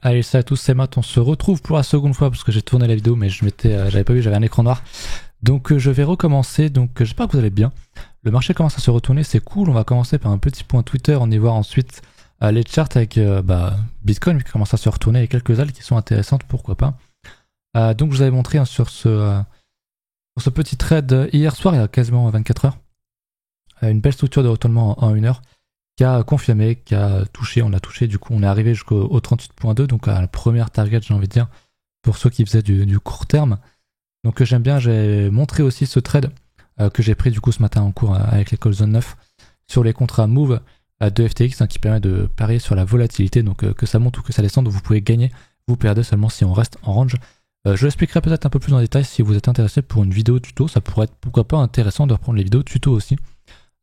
Allez, salut à tous, c'est Matt, on se retrouve pour la seconde fois parce que j'ai tourné la vidéo mais j'avais pas vu, j'avais un écran noir. Donc je vais recommencer, donc j'espère que vous allez bien. Le marché commence à se retourner, c'est cool, on va commencer par un petit point Twitter, on y voit ensuite les charts avec Bitcoin qui commence à se retourner et quelques alts qui sont intéressantes, pourquoi pas. Donc je vous avais montré sur ce petit trade hier soir, il y a quasiment 24 heures, une belle structure de retournement en 1 heure. Qui a confirmé, qui a touché, on a touché, du coup on est arrivé jusqu'au 38.2, donc à la première target j'ai envie de dire, pour ceux qui faisaient du court terme. Donc j'aime bien, j'ai montré aussi ce trade que j'ai pris du coup ce matin en cours avec l'école Zone 9 sur les contrats Move de FTX qui permet de parier sur la volatilité, donc que ça monte ou que ça descende, vous pouvez gagner, vous perdez seulement si on reste en range. Je l'expliquerai peut-être un peu plus en détail si vous êtes intéressé pour une vidéo tuto, ça pourrait être pourquoi pas intéressant de reprendre les vidéos tuto aussi.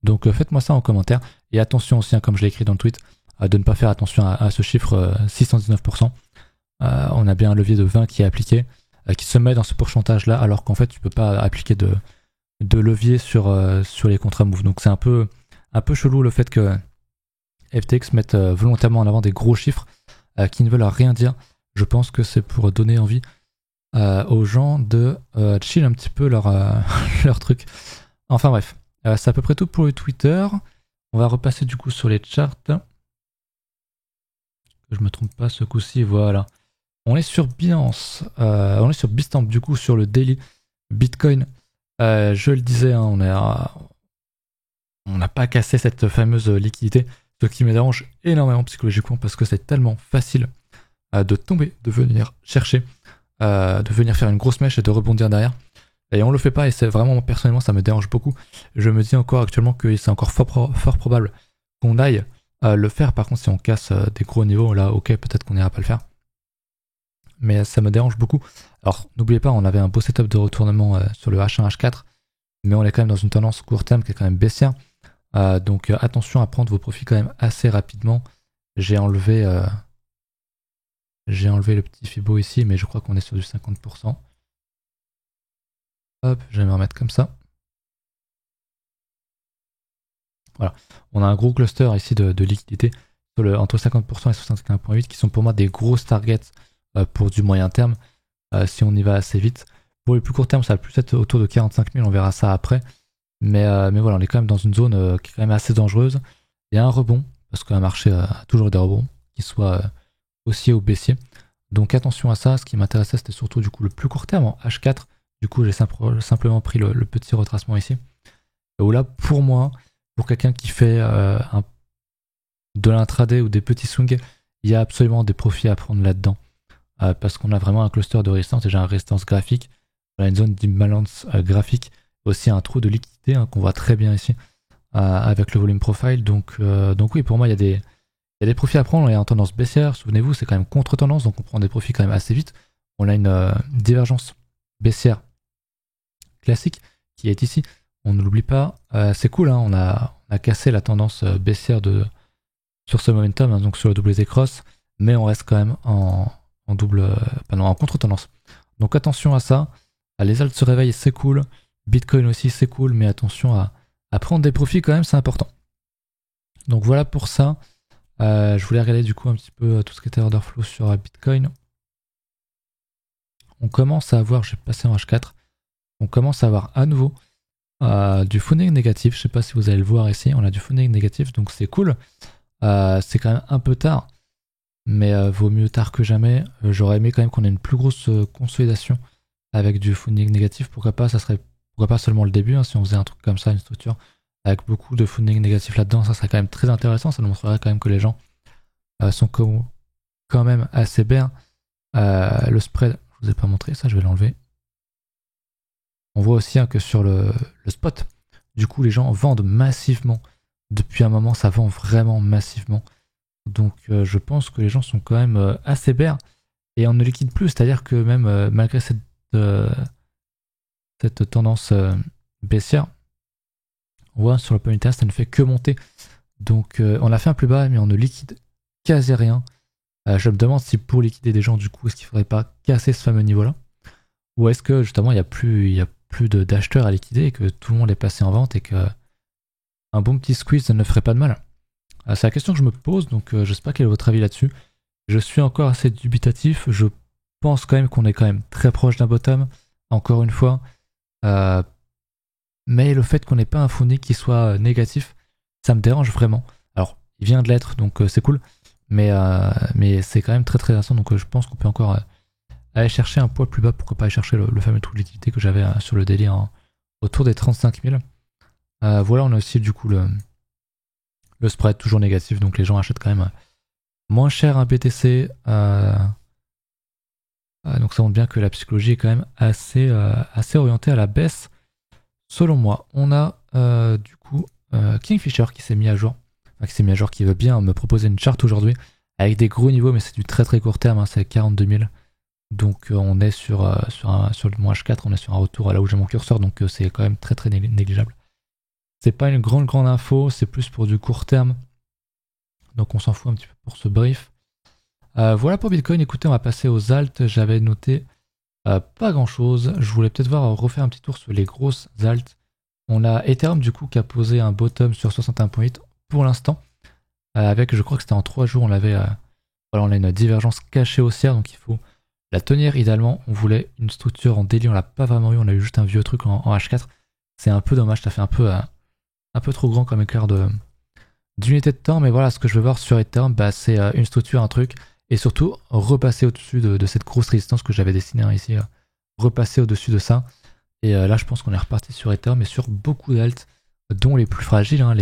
Donc faites-moi ça en commentaire. Et attention aussi, comme je l'ai écrit dans le tweet, de ne pas faire attention à ce chiffre 619%. On a bien un levier de 20 qui est appliqué, qui se met dans ce pourcentage-là, alors qu'en fait tu peux pas appliquer de levier sur les contrats Move. Donc c'est un peu chelou le fait que FTX mette volontairement en avant des gros chiffres qui ne veulent rien dire. Je pense que c'est pour donner envie aux gens de chill un petit peu leur truc. Enfin bref. C'est à peu près tout pour le Twitter. On va repasser du coup sur les charts. Que je me trompe pas ce coup-ci, voilà. On est sur Binance, on est sur Bitstamp du coup sur le daily Bitcoin. Je le disais, hein, on n'a pas cassé cette fameuse liquidité, ce qui me dérange énormément psychologiquement parce que c'est tellement facile de tomber, de venir chercher, de venir faire une grosse mèche et de rebondir derrière. Et on le fait pas et c'est vraiment, personnellement, ça me dérange beaucoup. Je me dis encore actuellement que c'est encore fort probable qu'on aille le faire. Par contre, si on casse des gros niveaux, là, ok, peut-être qu'on n'ira pas le faire. Mais ça me dérange beaucoup. Alors, n'oubliez pas, on avait un beau setup de retournement sur le H1, H4, mais on est quand même dans une tendance court terme qui est quand même baissière. Donc, attention à prendre vos profits quand même assez rapidement. J'ai enlevé le petit Fibo ici, mais je crois qu'on est sur du 50%. Hop, je vais me remettre comme ça. Voilà, on a un gros cluster ici de liquidité entre 50% et 61.8 qui sont pour moi des grosses targets pour du moyen terme si on y va assez vite. Pour le plus court terme, ça va plus être autour de 45 000, on verra ça après. Mais voilà, on est quand même dans une zone qui est quand même assez dangereuse. Il y a un rebond, parce qu'un marché a toujours des rebonds, qu'ils soient haussiers ou baissiers. Donc attention à ça, ce qui m'intéressait c'était surtout du coup le plus court terme en H4. Du coup, j'ai simplement pris le petit retracement ici. Où là, pour moi, pour quelqu'un qui fait de l'intraday ou des petits swings, il y a absolument des profits à prendre là-dedans. Parce qu'on a vraiment un cluster de résistance, déjà une résistance graphique, on a une zone d'imbalance graphique, aussi un trou de liquidité qu'on voit très bien ici avec le volume profile. Donc oui, pour moi, il y a des profits à prendre. On est en tendance baissière, souvenez-vous, c'est quand même contre-tendance, donc on prend des profits quand même assez vite. On a une divergence baissière classique qui est ici, on ne l'oublie pas, c'est cool, hein, on a cassé la tendance baissière sur ce momentum, hein, donc sur le WZ Cross, mais on reste quand même en contre-tendance. Donc attention à ça, les alts se réveillent, c'est cool, Bitcoin aussi c'est cool, mais attention à prendre des profits quand même, c'est important. Donc voilà pour ça, je voulais regarder du coup un petit peu tout ce qui était order flow sur Bitcoin. On commence à avoir, je vais passer en H4, on commence à avoir à nouveau du funding négatif. Je sais pas si vous allez le voir ici, on a du funding négatif, donc c'est cool. C'est quand même un peu tard, mais vaut mieux tard que jamais. J'aurais aimé quand même qu'on ait une plus grosse consolidation avec du funding négatif. Pourquoi pas seulement le début, hein, si on faisait un truc comme ça, une structure avec beaucoup de funding négatif là-dedans, ça serait quand même très intéressant. Ça nous montrerait quand même que les gens sont quand même assez bear. Le spread, je vous ai pas montré ça, je vais l'enlever. On voit aussi que sur le spot, du coup, les gens vendent massivement. Depuis un moment, ça vend vraiment massivement. Donc, je pense que les gens sont quand même assez bear. Et on ne liquide plus. C'est-à-dire que même malgré cette tendance baissière, on voit sur le point d'interest, ça ne fait que monter. Donc, on a fait un plus bas, mais on ne liquide quasi rien. Je me demande si pour liquider des gens, du coup, est-ce qu'il ne faudrait pas casser ce fameux niveau-là? Ou est-ce que justement, il y a plus d'acheteurs à liquider et que tout le monde est passé en vente et que un bon petit squeeze ne ferait pas de mal? C'est la question que je me pose, donc je sais pas quel est votre avis là-dessus. Je suis encore assez dubitatif. Je pense quand même qu'on est quand même très proche d'un bottom, encore une fois. Euh, mais le fait qu'on n'ait pas un founding qui soit négatif, ça me dérange vraiment. Alors, il vient de l'être, donc c'est cool. Mais c'est quand même très très intéressant. Donc je pense qu'on peut encore aller chercher un poids plus bas. Pourquoi pas aller chercher le fameux trou de liquidité que j'avais sur le daily autour des 35 000. Voilà, on a aussi du coup le spread toujours négatif. Donc les gens achètent quand même moins cher un BTC. Donc ça montre bien que la psychologie est quand même assez orientée à la baisse. Selon moi, on a du coup Kingfisher qui s'est mis à jour. Enfin, qui s'est mis à jour, qui veut bien me proposer une charte aujourd'hui avec des gros niveaux, mais c'est du très très court terme, hein, c'est 42 000. Donc on est sur le moins H4, on est sur un retour à là où j'ai mon curseur, donc c'est quand même très très négligeable. C'est pas une grande info, c'est plus pour du court terme. Donc on s'en fout un petit peu pour ce brief. Voilà pour Bitcoin, écoutez, on va passer aux alts. J'avais noté pas grand chose. Je voulais peut-être refaire un petit tour sur les grosses alts. On a Ethereum du coup qui a posé un bottom sur 61.8 pour l'instant. Avec, je crois que c'était en 3 jours, on a une divergence cachée haussière, donc il faut la tenir idéalement. On voulait une structure en daily, on l'a pas vraiment eu, on a eu juste un vieux truc en H4. C'est un peu dommage, ça fait un peu trop grand comme écart d'unité de temps, mais voilà, ce que je veux voir sur Ethereum, c'est une structure, un truc, et surtout repasser au-dessus de cette grosse résistance que j'avais dessinée ici, repasser au-dessus de ça. Et là, je pense qu'on est reparti sur Ethereum, mais sur beaucoup d'alts, dont les plus fragiles, hein,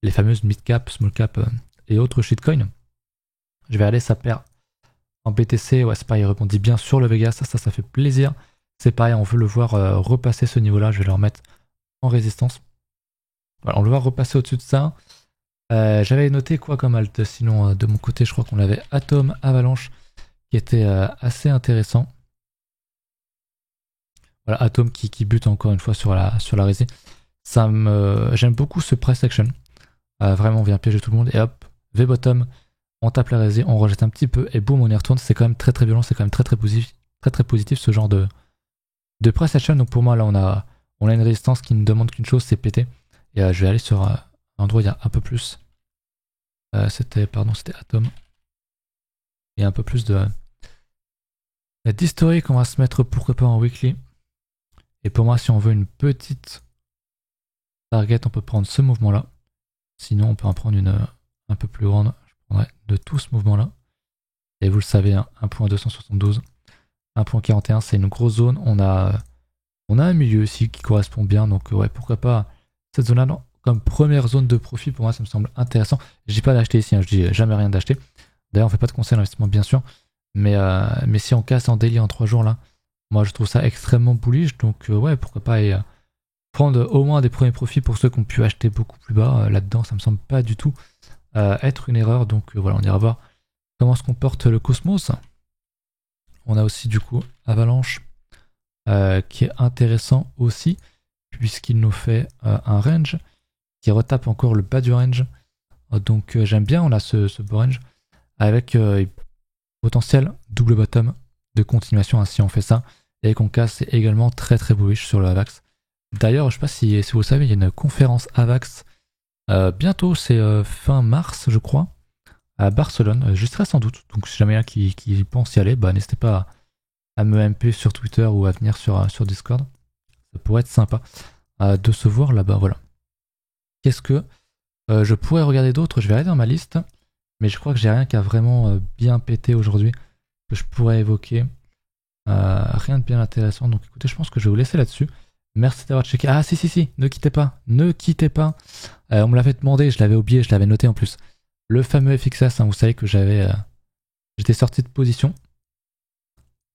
les fameuses mid-cap, small-cap et autres shitcoins. Je vais aller, ça perd en BTC, ouais, c'est pareil, il rebondit bien sur le Vega, ça fait plaisir. C'est pareil, on veut le voir repasser ce niveau-là, je vais le remettre en résistance. Voilà, on le voit repasser au-dessus de ça. J'avais noté quoi comme alt, sinon de mon côté, je crois qu'on avait Atom, Avalanche, qui était assez intéressant. Voilà, Atom qui bute encore une fois sur la rési. J'aime beaucoup ce price action. Vraiment, on vient piéger tout le monde et hop, V-bottom, on tape la rési, on rejette un petit peu et boum, on y retourne. C'est quand même très très violent, c'est quand même très très positif ce genre de price action. Donc pour moi, là, on a une résistance qui ne demande qu'une chose, c'est péter. Et je vais aller sur un endroit où il y a un peu plus. C'était Atom. Et un peu plus d'historique, on va se mettre pourquoi pas en weekly. Et pour moi, si on veut une petite target, on peut prendre ce mouvement-là. Sinon, on peut en prendre une un peu plus grande. Je prendrais de tout ce mouvement-là. Et vous le savez, hein, 1.272, 1.41, c'est une grosse zone. On a un milieu ici qui correspond bien. Donc, ouais, pourquoi pas cette zone-là comme première zone de profit. Pour moi, ça me semble intéressant. Je dis pas d'acheter ici, hein, je dis jamais rien d'acheter. D'ailleurs, on fait pas de conseil d'investissement, bien sûr. Mais si on casse en daily en 3 jours, là, moi, je trouve ça extrêmement bullish. Donc, ouais, pourquoi pas prendre au moins des premiers profits pour ceux qui ont pu acheter beaucoup plus bas. Là-dedans, ça me semble pas du tout être une erreur. Donc, voilà, on ira voir comment se comporte le Cosmos. On a aussi, du coup, Avalanche, qui est intéressant aussi, puisqu'il nous fait un range qui retape encore le bas du range. Donc, j'aime bien, on a ce beau range avec potentiel double bottom de continuation, hein, si on fait ça. Et qu'on casse, c'est également très très bullish sur le AVAX. D'ailleurs, je sais pas si vous savez, il y a une conférence AVAX bientôt, c'est fin mars, je crois, à Barcelone. J'y serai sans doute. Donc, si jamais il y en a qui pense y aller, n'hésitez pas à me MP sur Twitter ou à venir sur Discord. Ça pourrait être sympa de se voir là-bas. Voilà. Qu'est-ce que je pourrais regarder d'autres? Je vais aller dans ma liste, mais je crois que j'ai rien qui a vraiment bien pété aujourd'hui que je pourrais évoquer. Rien de bien intéressant. Donc, écoutez, je pense que je vais vous laisser là-dessus. Merci d'avoir checké. Ah si, ne quittez pas. On me l'avait demandé, je l'avais oublié, je l'avais noté en plus. Le fameux FXS, hein, vous savez que j'étais sorti de position.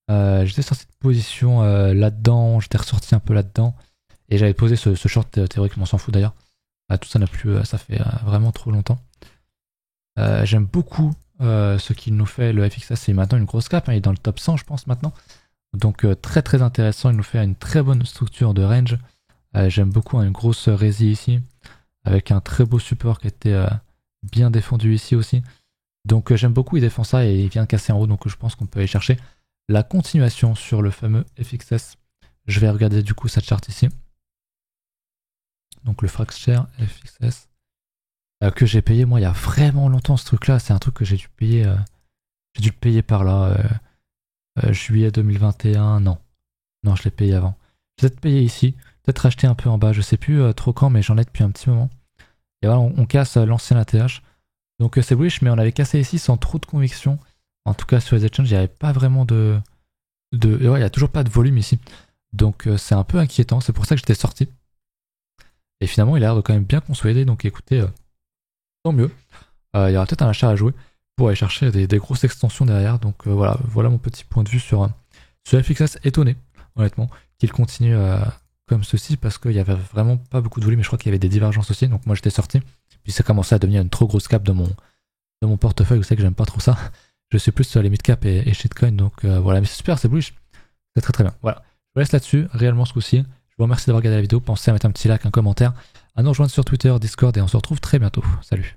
Là-dedans, j'étais ressorti un peu là-dedans. Et j'avais posé ce short théoriquement, on s'en fout d'ailleurs. Tout ça n'a plus, ça fait vraiment trop longtemps. J'aime beaucoup ce qu'il nous fait, le FXS. C'est maintenant une grosse cap, hein, il est dans le top 100 je pense maintenant. Donc très très intéressant, il nous fait une très bonne structure de range. J'aime beaucoup, hein, une grosse rési ici, avec un très beau support qui a été bien défendu ici aussi. Donc j'aime beaucoup, il défend ça et il vient casser en haut, donc je pense qu'on peut aller chercher la continuation sur le fameux FXS. Je vais regarder du coup cette charte ici. Donc le Fracture FXS que j'ai payé moi il y a vraiment longtemps, ce truc là, c'est un truc que j'ai dû payer J'ai dû le payer par là. Juillet 2021, non. Non, je l'ai payé avant. J'ai peut-être payé ici, peut-être acheté un peu en bas, je sais plus trop quand, mais j'en ai depuis un petit moment. Et voilà, on casse l'ancien ATH. Donc c'est bullish, mais on avait cassé ici sans trop de conviction. En tout cas, sur les exchanges, il n'y avait pas vraiment et ouais, il n'y a toujours pas de volume ici. Donc c'est un peu inquiétant, c'est pour ça que j'étais sorti. Et finalement, il a l'air de quand même bien consolider, donc écoutez, tant mieux. Il y aura peut-être un achat à jouer pour aller chercher des grosses extensions derrière. Donc voilà mon petit point de vue sur FXS. Étonné, honnêtement, qu'il continue comme ceci parce qu'il y avait vraiment pas beaucoup de volume. Mais je crois qu'il y avait des divergences aussi. Donc moi j'étais sorti. Puis ça commençait à devenir une trop grosse cap de mon portefeuille. Vous savez que j'aime pas trop ça. Je suis plus sur les mid-cap et shitcoin. Donc voilà, mais c'est super, c'est bullish. C'est très très bien. Voilà. Je vous laisse là-dessus, réellement ce coup-ci. Je vous remercie d'avoir regardé la vidéo. Pensez à mettre un petit like, un commentaire, à nous rejoindre sur Twitter, Discord et on se retrouve très bientôt. Salut.